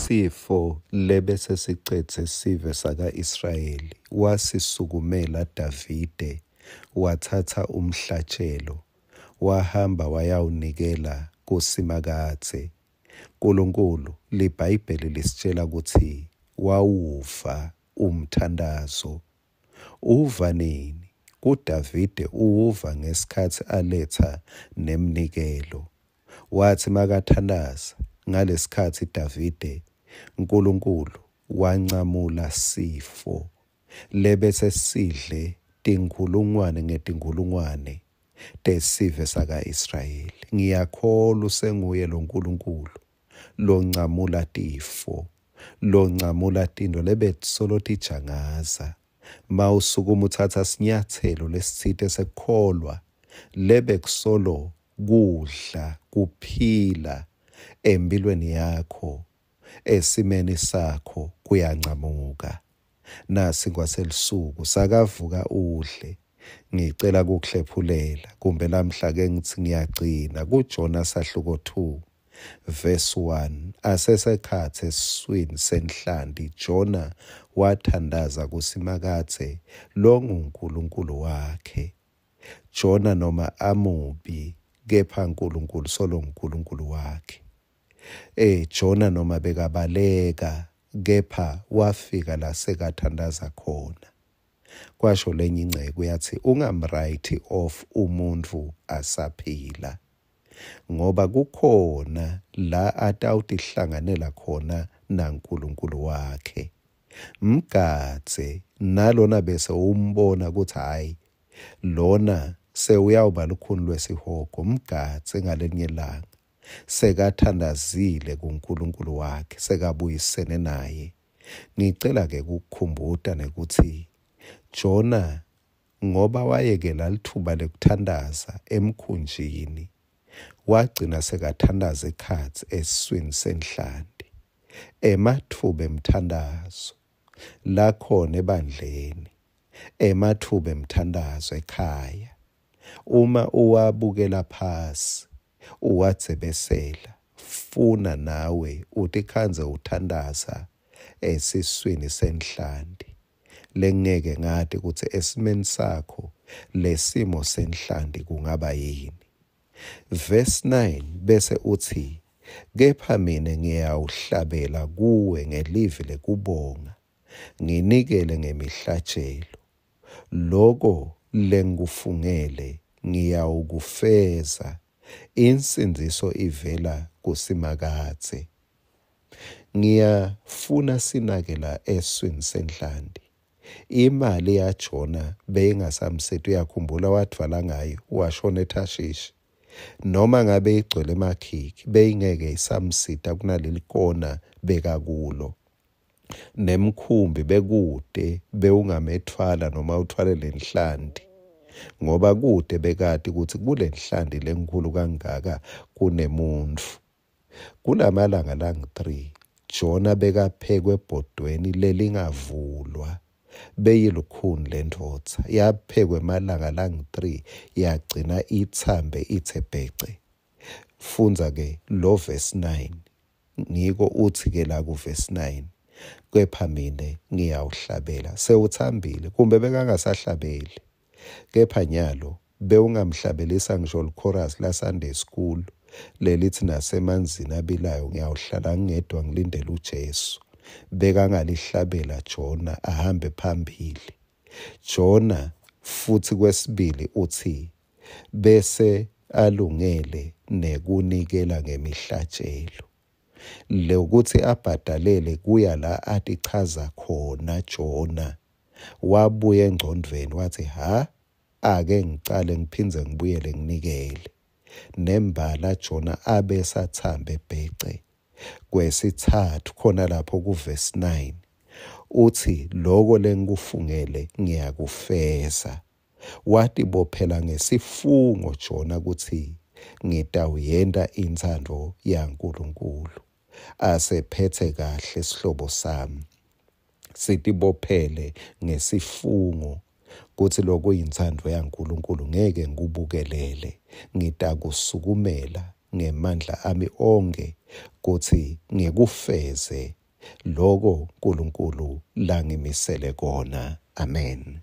Isifo lebese siqedze sive saka-Israyeli wasisukumela Davide wathatha umhlatshelo wahamba wayawunikela kuSimakathe. Nkulunkulu liBhayibheli lisitshela ukuthi wawuva umthandazo. Uva nini? KuDavide uwuva ngesikhathi aletha nemnikelo. Wathi makathandaza ngalesikhathi Davide uNkulunkulu wancamula sifo lebese sidle tinkulungwane ngetinkulungwane tesive saka-Israyeli. Ngiyakholwa usenguye lo Nkulunkulu loncamula tifo, loncamula tinto lebetsolo tijangaza. Mawusukuma uthatha sinyathelo lesithite sekukholwa lebekusolo kudla kuphila empilweni yakho, esimeni sakho kuyancamuka. Nasi kwaselisuku sakavuka udle. Ngicela ukuhlephulela kumbe lamhla ke ngithi ngiyagcina kuJona sahluko 2 verse 1. Asesekhathe esiswini senhlandi Jona wathandaza kuSimakathe lo nguNkulunkulu wakhe. Jona noma amubi kepha uNkulunkulu solo uNkulunkulu wakhe. Jona noma bekabaleka kepha wafika la sekathandaza khona. Kwasho lenye ingceke yathi ungamwrite off umuntu asaphila, ngoba kukhona la atawutihlanganela khona naNkulunkulu wakhe. Mgatse nalona bese umbona ukuthi hayi lona sewuyawuba lukhuni lwesihogo, mgatse ngalenye ilanga sekathandazile kuNkulunkulu wakhe, sekabuyisene naye. Ngicela ke ukukhumbuta nekuthi Jona ngoba wayekela lithuba lekuthandaza emkhunjini, wagcina sekathandaza ekhatsi esiswini senhlandi. Emathuba emthandazo lakhona ebandleni, emathuba emthandazo ekhaya, uma uwabukela phasi uwatsebesela, funa nawe uthi khanze uthandaza esiswini senhlandi. Lengeke ngathi ukuthi esimeni sakho lesimo senhlandi kungaba yini. Verse 9 bese uthi kepha mina ngiyawuhlabela kuwe ngelivi lekubonga, nginikele ngemihlatshelo. Loko lengufungele ngiyawukufeza, insindiso ivela kuSimakathe. Ngiyafuna sinakela eswini senhlandi. Imali yaJona beyingasamsethi, uyakhumbula wathwala ngayo washona eThashishi. Noma ngabe igcwele emakhiki beyingeke isamsita kunaleli kona bekakulo. Nemkhumbi bekude bewungamethwala noma uthwale lenhlandi, ngoba kude bekade ukuthi kule nhlandi lenkulu kangaka kunemuntu. Kulamalanga lang-3 Jona bekaphekwe ebhodweni lelingavulwa, beyilukhuni lendvodza. Yaphekwe emalanga lang-3 yagcina ithambe ithebhece. Funza ke lo verse 9. Ngiko uthi ke la ku verse 9, kepha mina ngiyawuhlabela. Sewuthambile kumbe bekangasahlabeli, kepha nyalo bewungamhlabelisa ngisho lichorus la Sunday school lelithi nasemanzini abilayo ngiyawuhlala ngedwa ngilindele uJesu. Bekangalihlabela Jona ahambe phambili. Jona futhi kwesibili uthi bese alungele nekunikela ngemihlatshelo. Lokuthi abhadalele kuya la atichaza khona Jona. Wabuye engcondweni wathi ake ngicale ngiphindze ngibuyele nginikele. Nembala Jona abesathamba ebhece. Kwesithathu khona lapho ku verse 9 uthi loko lengufungele ngiyakufeza. Wathi bophela ngesifungo Jona ukuthi ngitawuyenda inthando yaNkulunkulu. Asephethe kahle isihlobo sami, sithi bophele ngesifungo kuthi lokho yinthando yaNkulunkulu ngeke ngikubukelele, ngitakusukumela ngemandla ami onke kuthi ngikufeze loko uNkulunkulu langimisele kona. Amen.